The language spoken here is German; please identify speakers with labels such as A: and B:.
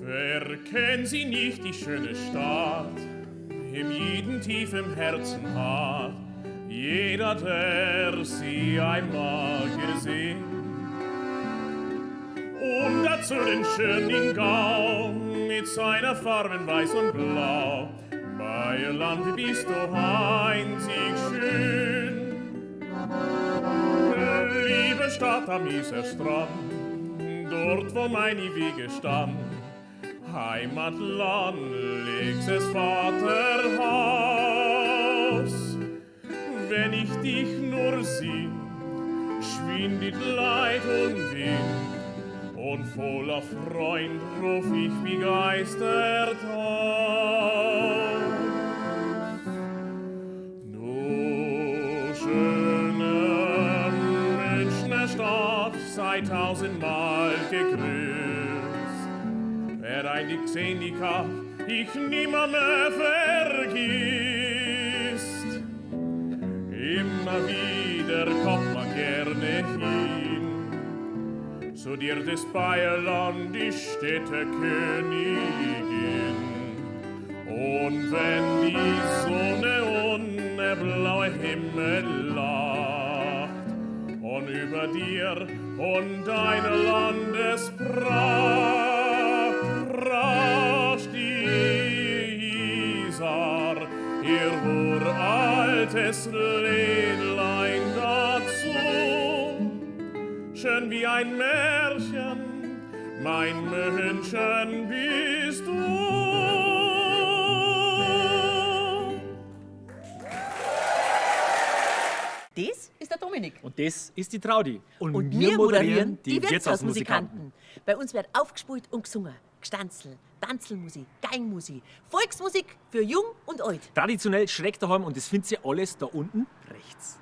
A: Verkennen Sie nicht die schöne Stadt, im jeden tief im Herzen hat jeder, der sie einmal gesehen. Und dazu den schönen Gau mit seiner Farben weiß und blau. Bayerland, wie bist du einzig schön. Liebe Stadt am Isarstrand, dort wo mein Wiege stand. Heimatland, liegses Vaterhaus. Wenn ich dich nur sieh, schwindet Leid und Wind, und voller Freund ruf ich begeistert aus. Du schöne Münchner Stadt, sei tausendmal gegrüßt. Wer ein dich gesehen, die hab, ich nimmer mehr vergisst. Immer wieder kommt man gerne hin, zu dir des Bayerland, die Städtekönigin. Und wenn die Sonne und der blaue Himmel lacht, und über dir und deiner Landespracht rauscht die Isar, ihr uraltes Liedlein dazu. Schön wie ein Märchen, mein München bist du.
B: Das ist der Dominik.
C: Und das ist die Traudi.
B: Und wir moderieren die Wirtshausmusikanten. Bei uns wird aufgespielt und gesungen. Gstanzl, Tanzelmusik, Geigenmusik, Volksmusik für jung und alt.
C: Traditionell schräg daheim und das findet ihr alles da unten rechts.